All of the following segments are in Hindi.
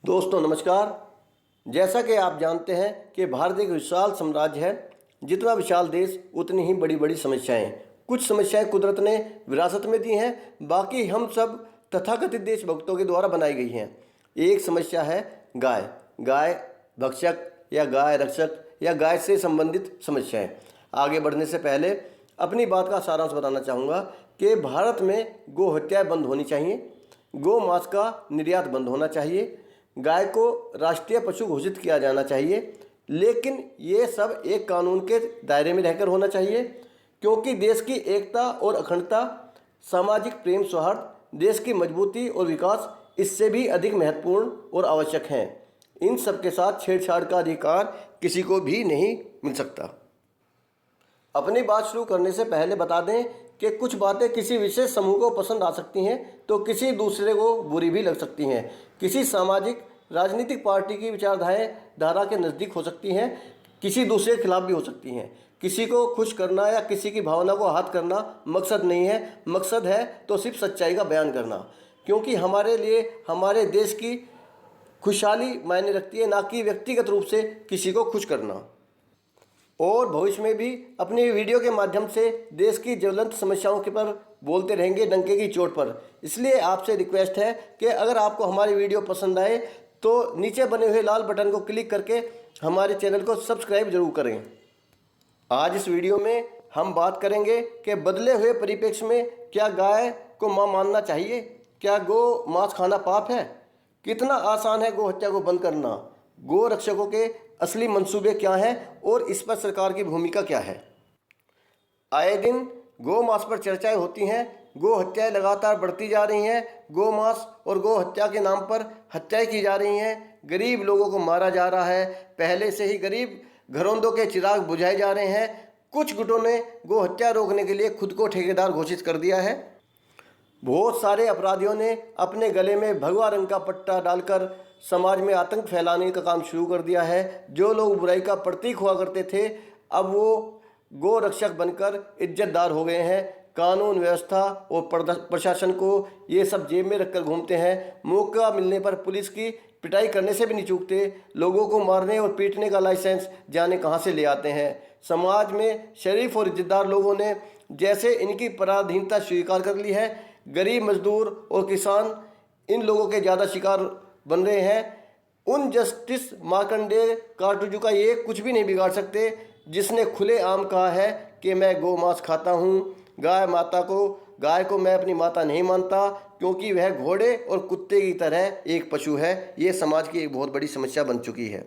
दोस्तों नमस्कार। जैसा कि आप जानते हैं कि भारत एक विशाल साम्राज्य है। जितना विशाल देश उतनी ही बड़ी बड़ी समस्याएं। कुछ समस्याएं कुदरत ने विरासत में दी हैं, बाकी हम सब तथाकथित देशभक्तों के द्वारा बनाई गई हैं। एक समस्या है गाय। गाय भक्षक या गाय रक्षक या गाय से संबंधित समस्याएं। आगे बढ़ने से पहले अपनी बात का सारांश बताना चाहूँगा कि भारत में गो हत्याएं बंद होनी चाहिए, गो मांस का निर्यात बंद होना चाहिए, गाय को राष्ट्रीय पशु घोषित किया जाना चाहिए। लेकिन ये सब एक कानून के दायरे में रहकर होना चाहिए, क्योंकि देश की एकता और अखंडता, सामाजिक प्रेम सौहार्द, देश की मजबूती और विकास इससे भी अधिक महत्वपूर्ण और आवश्यक हैं। इन सब के साथ छेड़छाड़ का अधिकार किसी को भी नहीं मिल सकता। अपनी बात शुरू करने से पहले बता दें कि कुछ बातें किसी विशेष समूह को पसंद आ सकती हैं तो किसी दूसरे को बुरी भी लग सकती हैं। किसी सामाजिक राजनीतिक पार्टी की विचारधारा के नज़दीक हो सकती हैं, किसी दूसरे के खिलाफ भी हो सकती हैं। किसी को खुश करना या किसी की भावना को आहत करना मकसद नहीं है। मकसद है तो सिर्फ सच्चाई का बयान करना, क्योंकि हमारे लिए हमारे देश की खुशहाली मायने रखती है, ना कि व्यक्तिगत रूप से किसी को खुश करना। और भविष्य में भी अपनी वीडियो के माध्यम से देश की ज्वलंत समस्याओं के पर बोलते रहेंगे डंके की चोट पर। इसलिए आपसे रिक्वेस्ट है कि अगर आपको हमारी वीडियो पसंद आए तो नीचे बने हुए लाल बटन को क्लिक करके हमारे चैनल को सब्सक्राइब जरूर करें। आज इस वीडियो में हम बात करेंगे कि बदले हुए परिप्रेक्ष्य में क्या गाय को मां मानना चाहिए, क्या गो मांस खाना पाप है, कितना आसान है गो हत्या को बंद करना, गो रक्षकों के असली मंसूबे क्या हैं और इस पर सरकार की भूमिका क्या है। आए दिन गो मांस पर चर्चाएं होती हैं। गो हत्याएं लगातार बढ़ती जा रही हैं। गो मांस और गो हत्या के नाम पर हत्याएं की जा रही हैं। गरीब लोगों को मारा जा रहा है। पहले से ही गरीब घरौंदों के चिराग बुझाए जा रहे हैं। कुछ गुटों ने गो हत्या रोकने के लिए खुद को ठेकेदार घोषित कर दिया है। बहुत सारे अपराधियों ने अपने गले में भगवा रंग का पट्टा डालकर समाज में आतंक फैलाने का काम शुरू कर दिया है। जो लोग बुराई का प्रतीक हुआ करते थे, अब वो गो रक्षक बनकर इज्जतदार हो गए हैं। कानून व्यवस्था और प्रशासन को ये सब जेब में रखकर घूमते हैं। मौका मिलने पर पुलिस की पिटाई करने से भी नहीं चूकते। लोगों को मारने और पीटने का लाइसेंस जाने कहाँ से ले आते हैं। समाज में शरीफ और इज्जतदार लोगों ने जैसे इनकी पराधीनता स्वीकार कर ली है, गरीब मजदूर और किसान इन लोगों के ज़्यादा शिकार बन रहे हैं। उन जस्टिस मार्कंडेय कार्टूजू का ये कुछ भी नहीं बिगाड़ सकते, जिसने खुलेआम कहा है कि मैं गौ मांस खाता हूँ। गाय को मैं अपनी माता नहीं मानता, क्योंकि वह घोड़े और कुत्ते की तरह एक पशु है। ये समाज की एक बहुत बड़ी समस्या बन चुकी है।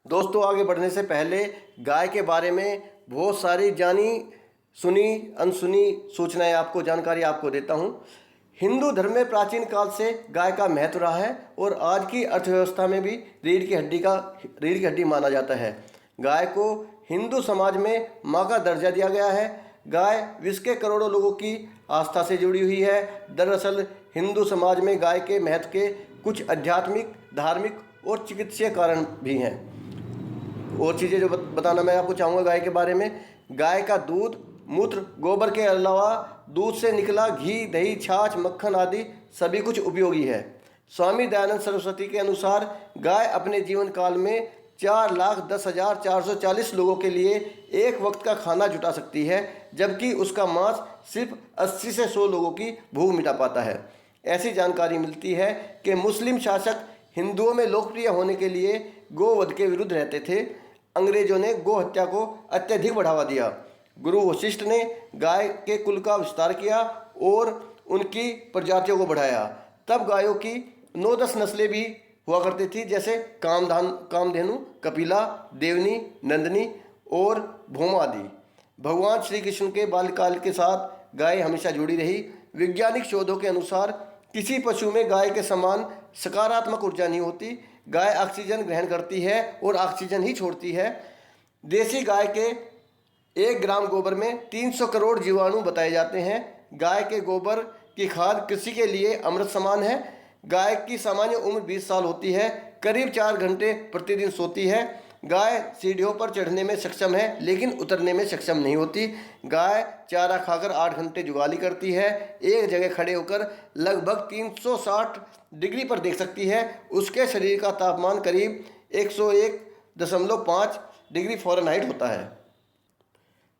दोस्तों आगे बढ़ने से पहले गाय के बारे में बहुत सारी जानी सुनी अनसुनी सूचनाएं जानकारी आपको देता हूँ। हिंदू धर्म में प्राचीन काल से गाय का महत्व रहा है और आज की अर्थव्यवस्था में भी रीढ़ की हड्डी माना जाता है। गाय को हिंदू समाज में माँ का दर्जा दिया गया है। गाय विश्व के करोड़ों लोगों की आस्था से जुड़ी हुई है। दरअसल हिंदू समाज में गाय के महत्व के कुछ आध्यात्मिक, धार्मिक और चिकित्सीय कारण भी हैं। और चीज़ें जो बताना मैं आपको चाहूँगा गाय के बारे में। गाय का दूध, मूत्र, गोबर के अलावा दूध से निकला घी, दही, छाछ, मक्खन आदि सभी कुछ उपयोगी है। स्वामी दयानंद सरस्वती के अनुसार गाय अपने जीवन काल में 4,10,440 लोगों के लिए एक वक्त का खाना जुटा सकती है, जबकि उसका मांस सिर्फ 80 से 100 लोगों की भूख मिटा पाता है। ऐसी जानकारी मिलती है कि मुस्लिम शासक हिंदुओं में लोकप्रिय होने के लिए गोवध के विरुद्ध रहते थे। अंग्रेजों ने गो हत्या को अत्यधिक बढ़ावा दिया। गुरु वशिष्ठ ने गाय के कुल का विस्तार किया और उनकी प्रजातियों को बढ़ाया। तब गायों की 9-10 नस्लें भी हुआ करती थी, जैसे कामधेनु, कपिला, देवनी, नंदनी और भौमा आदि। भगवान श्री कृष्ण के बाल्यकाल के साथ गाय हमेशा जुड़ी रही। वैज्ञानिक शोधों के अनुसार किसी पशु में गाय के समान सकारात्मक ऊर्जा नहीं होती। गाय ऑक्सीजन ग्रहण करती है और ऑक्सीजन ही छोड़ती है। देसी गाय के 1 ग्राम गोबर में 300 करोड़ जीवाणु बताए जाते हैं। गाय के गोबर की खाद कृषि के लिए अमृत समान है। गाय की सामान्य उम्र 20 साल होती है। करीब 4 घंटे प्रतिदिन सोती है। गाय सीढ़ियों पर चढ़ने में सक्षम है लेकिन उतरने में सक्षम नहीं होती। गाय चारा खाकर 8 घंटे जुगाली करती है। एक जगह खड़े होकर लगभग 360 डिग्री पर देख सकती है। उसके शरीर का तापमान करीब 101.5 डिग्री फ़ारेनहाइट होता है।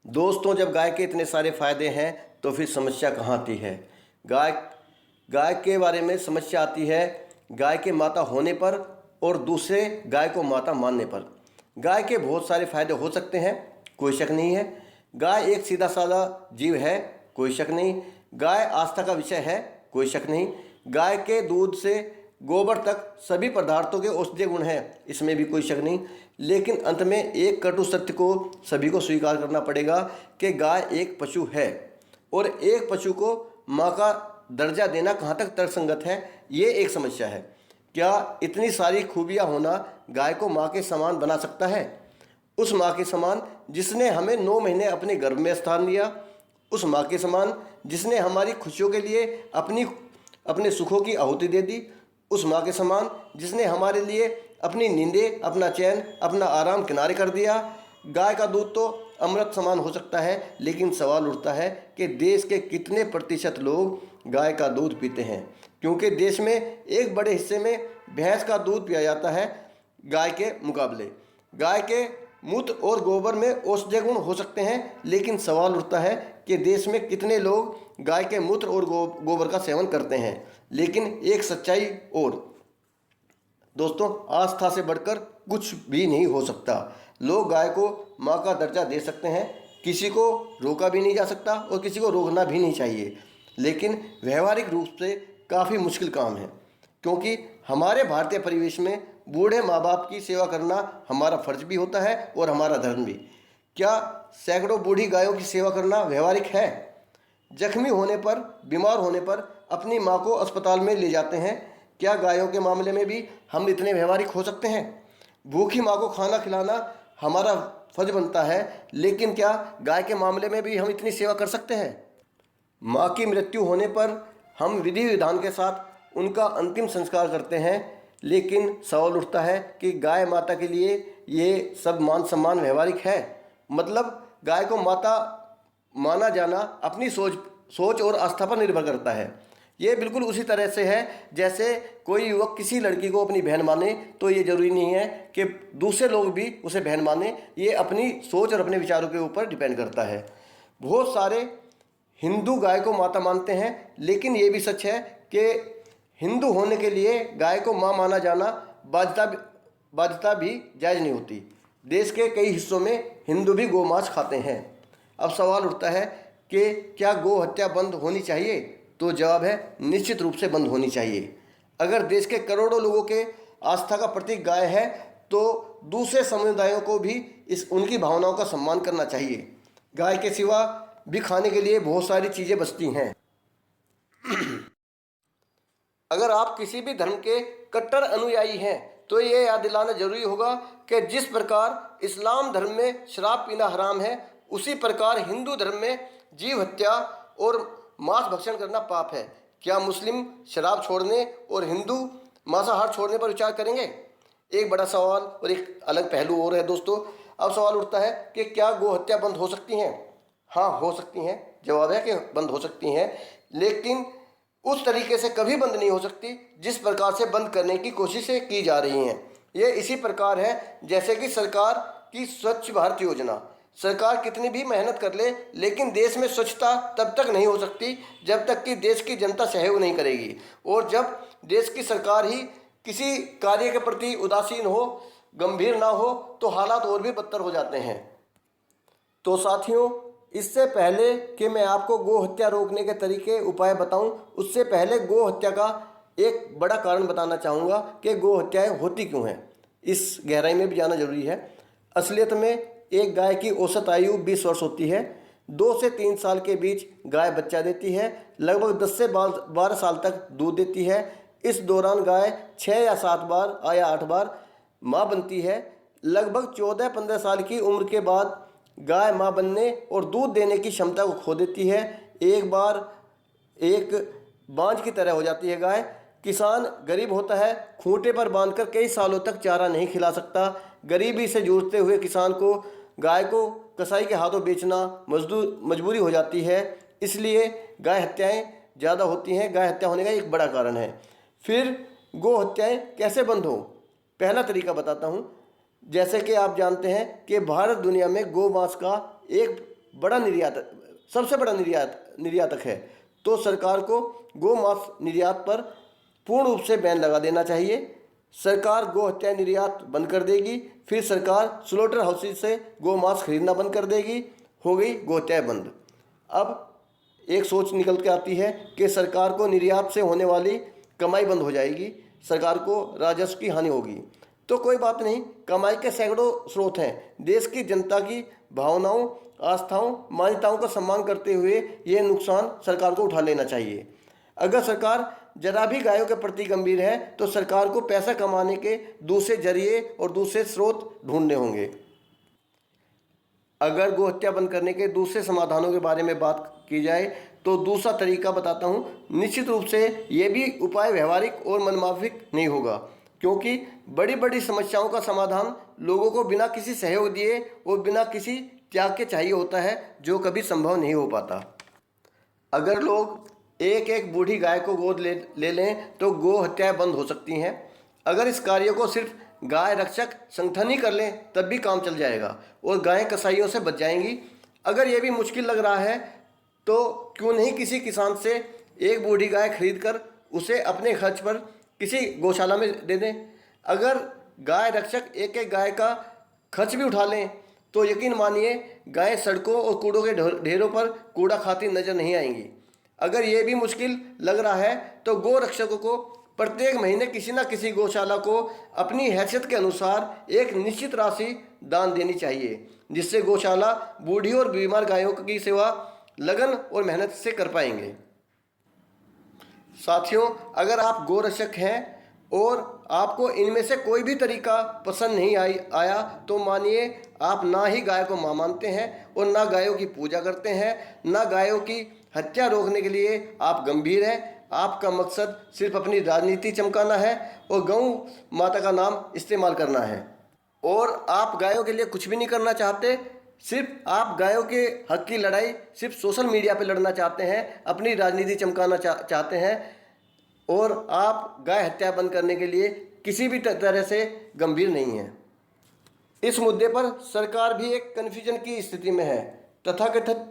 दोस्तों, जब गाय के इतने सारे फायदे हैं तो फिर समस्या कहाँ आती है? गाय के बारे में समस्या आती है गाय के माता होने पर और दूसरे गाय को माता मानने पर। गाय के बहुत सारे फायदे हो सकते हैं, कोई शक नहीं है। गाय एक सीधा साधा जीव है, कोई शक नहीं। गाय आस्था का विषय है, कोई शक नहीं। गाय के दूध से गोबर तक सभी पदार्थों के औषधीय गुण हैं, इसमें भी कोई शक नहीं। लेकिन अंत में एक कटु सत्य को सभी को स्वीकार करना पड़ेगा कि गाय एक पशु है और एक पशु को माँ का दर्जा देना कहाँ तक तर्कसंगत है, ये एक समस्या है। क्या इतनी सारी खूबियाँ होना गाय को माँ के समान बना सकता है? उस माँ के समान जिसने हमें 9 महीने अपने गर्भ में स्थान दिया, उस माँ के समान जिसने हमारी खुशियों के लिए अपने सुखों की आहुति दे दी, उस माँ के समान जिसने हमारे लिए अपनी नींदें, अपना चैन, अपना आराम किनारे कर दिया। गाय का दूध तो अमृत समान हो सकता है, लेकिन सवाल उठता है कि देश के कितने प्रतिशत लोग गाय का दूध पीते हैं? क्योंकि देश में एक बड़े हिस्से में भैंस का दूध पिया जाता है गाय के मुकाबले। गाय के मूत्र और गोबर में औषधीय गुण हो सकते हैं, लेकिन सवाल उठता है कि देश में कितने लोग गाय के मूत्र और गोबर का सेवन करते हैं। लेकिन एक सच्चाई और दोस्तों, आस्था से बढ़कर कुछ भी नहीं हो सकता। लोग गाय को माँ का दर्जा दे सकते हैं, किसी को रोका भी नहीं जा सकता और किसी को रोकना भी नहीं चाहिए। लेकिन व्यवहारिक रूप से काफ़ी मुश्किल काम है, क्योंकि हमारे भारतीय परिवेश में बूढ़े माँ बाप की सेवा करना हमारा फर्ज भी होता है और हमारा धर्म भी। क्या सैकड़ों बूढ़ी गायों की सेवा करना व्यवहारिक है? जख्मी होने पर, बीमार होने पर अपनी माँ को अस्पताल में ले जाते हैं। क्या गायों के मामले में भी हम इतने व्यवहारिक हो सकते हैं? भूखी माँ को खाना खिलाना हमारा फर्ज बनता है, लेकिन क्या गाय के मामले में भी हम इतनी सेवा कर सकते हैं? माँ की मृत्यु होने पर हम विधि विधान के साथ उनका अंतिम संस्कार करते हैं, लेकिन सवाल उठता है कि गाय माता के लिए ये सब मान सम्मान व्यवहारिक है? मतलब गाय को माता माना जाना अपनी सोच और आस्था पर निर्भर करता है। ये बिल्कुल उसी तरह से है जैसे कोई युवक किसी लड़की को अपनी बहन माने, तो ये जरूरी नहीं है कि दूसरे लोग भी उसे बहन माने। ये अपनी सोच और अपने विचारों के ऊपर डिपेंड करता है। बहुत सारे हिंदू गाय को माता मानते हैं, लेकिन ये भी सच है कि हिंदू होने के लिए गाय को माँ माना जाना बाध्यता भी जायज़ नहीं होती। देश के कई हिस्सों में हिंदू भी गोमांस खाते हैं। अब सवाल उठता है कि क्या गौ हत्या बंद होनी चाहिए? तो जवाब है निश्चित रूप से बंद होनी चाहिए। अगर देश के करोड़ों लोगों के आस्था का प्रतीक गाय है, तो दूसरे समुदायों को भी उनकी भावनाओं का सम्मान करना चाहिए। गाय के सिवा भी खाने के लिए बहुत सारी चीज़ें बचती हैं। अगर आप किसी भी धर्म के कट्टर अनुयायी हैं तो ये याद दिलाना जरूरी होगा कि जिस प्रकार इस्लाम धर्म में शराब पीना हराम है, उसी प्रकार हिंदू धर्म में जीव हत्या और मांस भक्षण करना पाप है। क्या मुस्लिम शराब छोड़ने और हिंदू मांसाहार छोड़ने पर विचार करेंगे? एक बड़ा सवाल और एक अलग पहलू और है दोस्तों। अब सवाल उठता है कि क्या गौ हत्या बंद हो सकती हैं? हाँ, हो सकती हैं। जवाब है कि बंद हो सकती हैं, लेकिन उस तरीके से कभी बंद नहीं हो सकती जिस प्रकार से बंद करने की कोशिशें की जा रही हैं। ये इसी प्रकार है जैसे कि सरकार की स्वच्छ भारत योजना। सरकार कितनी भी मेहनत कर ले, लेकिन देश में स्वच्छता तब तक नहीं हो सकती जब तक कि देश की जनता सहयोग नहीं करेगी। और जब देश की सरकार ही किसी कार्य के प्रति उदासीन हो, गंभीर ना हो, तो हालात और भी बदतर हो जाते हैं। तो साथियों, इससे पहले कि मैं आपको गौ हत्या रोकने के तरीके उपाय बताऊं, उससे पहले गौ हत्या का एक बड़ा कारण बताना चाहूँगा कि गौ हत्याएँ होती क्यों हैं। इस गहराई में भी जाना जरूरी है। असलियत में एक गाय की औसत आयु 20 वर्ष होती है। 2 से 3 साल के बीच गाय बच्चा देती है। लगभग 10 से 12 साल तक दूध देती है। इस दौरान गाय 6 या 7 बार या 8 बार माँ बनती है। लगभग 14-15 साल की उम्र के बाद गाय माँ बनने और दूध देने की क्षमता को खो देती है। एक बार एक बांझ की तरह हो जाती है गाय। किसान गरीब होता है, खूंटे पर बांधकर कई सालों तक चारा नहीं खिला सकता। गरीबी से जूझते हुए किसान को गाय को कसाई के हाथों बेचना मजबूरी हो जाती है। इसलिए गाय हत्याएं ज़्यादा होती हैं। गाय हत्या होने का एक बड़ा कारण है। फिर गो हत्याएं कैसे बंद हो, पहला तरीका बताता हूँ। जैसे कि आप जानते हैं कि भारत दुनिया में गो मांस का एक बड़ा सबसे बड़ा निर्यातक है। तो सरकार को गो मांस निर्यात पर पूर्ण रूप से बैन लगा देना चाहिए। सरकार गो हत्या निर्यात बंद कर देगी। फिर सरकार स्लोटर हाउसेज से गो मांस खरीदना बंद कर देगी। हो गई गो हत्या बंद। अब एक सोच निकल के आती है कि सरकार को निर्यात से होने वाली कमाई बंद हो जाएगी, सरकार को राजस्व की हानि होगी। तो कोई बात नहीं, कमाई के सैकड़ों स्रोत हैं। देश की जनता की भावनाओं, आस्थाओं, मान्यताओं का सम्मान करते हुए ये नुकसान सरकार को उठा लेना चाहिए। अगर सरकार जरा भी गायों के प्रति गंभीर है तो सरकार को पैसा कमाने के दूसरे जरिए और दूसरे स्रोत ढूंढने होंगे। अगर गो हत्या बंद करने के दूसरे समाधानों के बारे में बात की जाए तो दूसरा तरीका बताता हूँ। निश्चित रूप से ये भी उपाय व्यवहारिक और मनमाफिक नहीं होगा, क्योंकि बड़ी बड़ी समस्याओं का समाधान लोगों को बिना किसी सहयोग दिए और बिना किसी त्याग के चाहिए होता है, जो कभी संभव नहीं हो पाता। अगर लोग एक एक बूढ़ी गाय को गोद ले लें तो गो हत्याएं बंद हो सकती हैं। अगर इस कार्य को सिर्फ गाय रक्षक संगठन ही कर लें तब भी काम चल जाएगा और गायें कसाईयों से बच जाएंगी। अगर ये भी मुश्किल लग रहा है तो क्यों नहीं किसी किसान से एक बूढ़ी गाय खरीद कर उसे अपने खर्च पर किसी गौशाला में दे दें। अगर गाय रक्षक एक एक गाय का खर्च भी उठा लें तो यकीन मानिए गायें सड़कों और कूड़ों के ढेरों पर कूड़ा खाती नजर नहीं आएंगी। अगर ये भी मुश्किल लग रहा है तो गो रक्षकों को प्रत्येक महीने किसी न किसी गौशाला को अपनी हैसियत के अनुसार एक निश्चित राशि दान देनी चाहिए, जिससे गौशाला बूढ़ी और बीमार गायों की सेवा लगन और मेहनत से कर पाएंगे। साथियों, अगर आप गो रक्षक हैं और आपको इनमें से कोई भी तरीका पसंद नहीं आया तो मानिए आप ना ही गाय को मां मानते हैं और ना गायों की पूजा करते हैं, ना गायों की हत्या रोकने के लिए आप गंभीर हैं। आपका मकसद सिर्फ अपनी राजनीति चमकाना है और गौ माता का नाम इस्तेमाल करना है और आप गायों के लिए कुछ भी नहीं करना चाहते। सिर्फ आप गायों के हक की लड़ाई सिर्फ सोशल मीडिया पे लड़ना चाहते हैं, अपनी राजनीति चमकाना चाहते हैं और आप गाय हत्या बंद करने के लिए किसी भी तरह से गंभीर नहीं है। इस मुद्दे पर सरकार भी एक कन्फ्यूजन की स्थिति में है। तथाकथित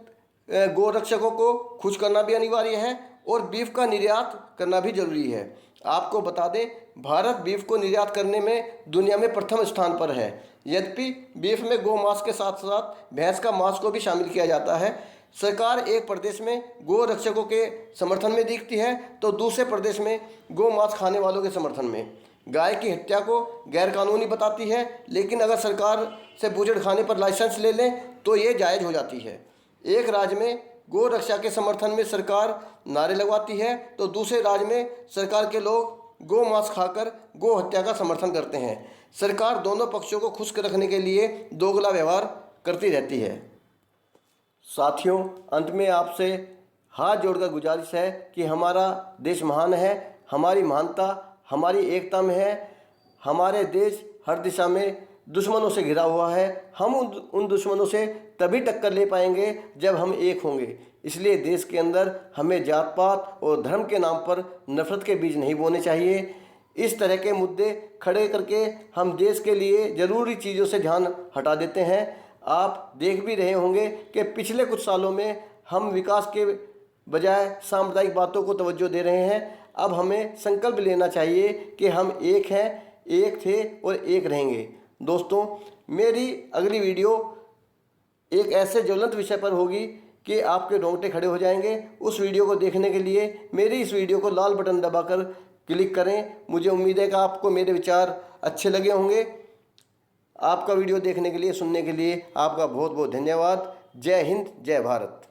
गो रक्षकों को खुश करना भी अनिवार्य है और बीफ का निर्यात करना भी जरूरी है। आपको बता दें, भारत बीफ को निर्यात करने में दुनिया में प्रथम स्थान पर है। यद्यपि बीफ में गो मांस के साथ साथ भैंस का मांस को भी शामिल किया जाता है। सरकार एक प्रदेश में गो रक्षकों के समर्थन में दिखती है तो दूसरे प्रदेश में गो मांस खाने वालों के समर्थन में। गाय की हत्या को गैरकानूनी बताती है, लेकिन अगर सरकार से बूचड़ खाने पर लाइसेंस ले लें तो ये जायज़ हो जाती है। एक राज्य में गो रक्षा के समर्थन में सरकार नारे लगवाती है तो दूसरे राज्य में सरकार के लोग गो मांस खाकर गो हत्या का समर्थन करते हैं। सरकार दोनों पक्षों को खुश रखने के लिए दोगला व्यवहार करती रहती है। साथियों, अंत में आपसे हाथ जोड़कर गुजारिश है कि हमारा देश महान है, हमारी महानता हमारी एकता में है। हमारे देश हर दिशा में दुश्मनों से घिरा हुआ है। हम उन दुश्मनों से तभी टक्कर ले पाएंगे जब हम एक होंगे। इसलिए देश के अंदर हमें जात पात और धर्म के नाम पर नफरत के बीज नहीं बोने चाहिए। इस तरह के मुद्दे खड़े करके हम देश के लिए ज़रूरी चीज़ों से ध्यान हटा देते हैं। आप देख भी रहे होंगे कि पिछले कुछ सालों में हम विकास के बजाय सांप्रदायिक बातों को तवज्जो दे रहे हैं। अब हमें संकल्प लेना चाहिए कि हम एक हैं, एक थे और एक रहेंगे। दोस्तों, मेरी अगली वीडियो एक ऐसे ज्वलंत विषय पर होगी कि आपके रोंगटे खड़े हो जाएंगे। उस वीडियो को देखने के लिए मेरी इस वीडियो को लाल बटन दबाकर क्लिक करें। मुझे उम्मीद है कि आपको मेरे विचार अच्छे लगे होंगे। आपका वीडियो देखने के लिए, सुनने के लिए आपका बहुत बहुत धन्यवाद। जय हिंद, जय भारत।